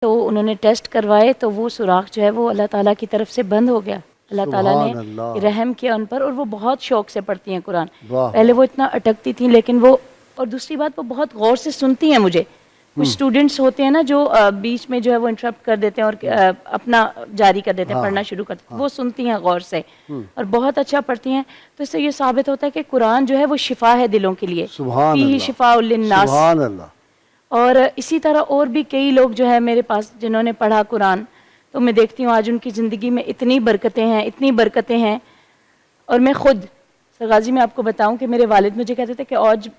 تو انہوں نے ٹیسٹ کروائے تو وہ سوراخ جو ہے وہ اللہ تعالیٰ کی طرف سے بند ہو گیا. اللہ تعالیٰ نے رحم کیا ان پر, اور وہ بہت شوق سے پڑھتی ہیں قرآن. پہلے وہ اتنا اٹکتی تھیں, لیکن وہ, اور دوسری بات وہ بہت غور سے سنتی ہیں مجھے. کچھ اسٹوڈنٹس ہوتے ہیں نا جو بیچ میں جو ہے وہ انٹرپٹ کر دیتے ہیں اور اپنا جاری کر دیتے ہیں, پڑھنا شروع کر دیتے ہیں. وہ سنتی ہیں غور سے اور بہت اچھا پڑھتی ہیں. تو اس سے یہ ثابت ہوتا ہے کہ قرآن جو ہے وہ شفا ہے دلوں کے لیے. فیہ شفاء للناس. سبحان اللہ. اور اسی طرح اور بھی کئی لوگ جو ہے میرے پاس جنہوں نے پڑھا قرآن, تو میں دیکھتی ہوں آج ان کی زندگی میں اتنی برکتیں ہیں, اتنی برکتیں ہیں. اور میں خود غازی میں آپ کو بتاؤں کہ میرے والد مجھے کہتے تھے کہ آج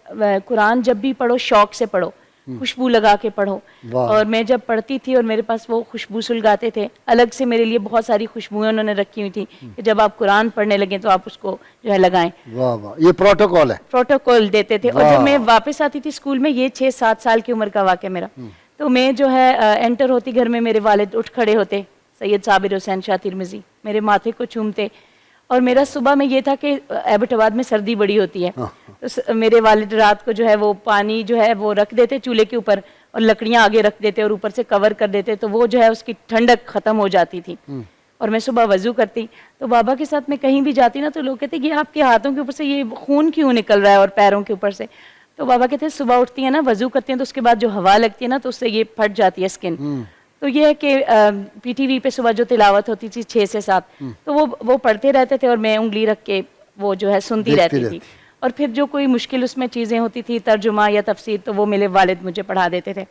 قرآن جب بھی پڑھو شوق سے پڑھو, خوشبو لگا کے پڑھو. اور میں جب پڑھتی تھی اور میرے پاس وہ خوشبو سلگاتے تھے, الگ سے میرے لیے بہت ساری خوشبوئیں انہوں نے رکھی ہوئی تھی کہ جب آپ قرآن پڑھنے لگیں تو آپ اس کو جو ہے لگائیں. واہ واہ, یہ پروٹوکول ہے. پروٹوکول دیتے تھے. اور جب میں واپس آتی تھی اسکول میں, یہ 6-7 سال کی عمر کا واقعہ میرا, تو میں جو ہے انٹر ہوتی گھر میں, میرے والد اٹھ کھڑے ہوتے, سید صابر حسین شاہ ترمذی, میرے ماتھے کو چومتے. اور میرا صبح میں یہ تھا کہ ایبٹ آباد میں سردی بڑی ہوتی ہے, تو میرے والد رات کو جو ہے وہ پانی جو ہے وہ رکھ دیتے چولہے کے اوپر, اور لکڑیاں آگے رکھ دیتے اور اوپر سے کور کر دیتے, تو وہ جو ہے اس کی ٹھنڈک ختم ہو جاتی تھی. اور میں صبح وضو کرتی, تو بابا کے ساتھ میں کہیں بھی جاتی نا, تو لوگ کہتے یہ آپ کے ہاتھوں کے اوپر سے یہ خون کیوں نکل رہا ہے اور پیروں کے اوپر سے. تو بابا کہتے ہیں صبح اٹھتی ہیں نا, وضو کرتی ہیں, تو اس کے بعد جو ہوا لگتی ہے نا تو اس سے یہ پھٹ جاتی ہے اسکن. تو یہ ہے کہ پی ٹی وی پہ صبح جو تلاوت ہوتی تھی 6 سے 7, تو وہ پڑھتے رہتے تھے اور میں انگلی رکھ کے وہ جو ہے سنتی رہتی تھی. اور پھر جو کوئی مشکل اس میں چیزیں ہوتی تھی, ترجمہ یا تفسیر, تو وہ میرے والد مجھے پڑھا دیتے تھے.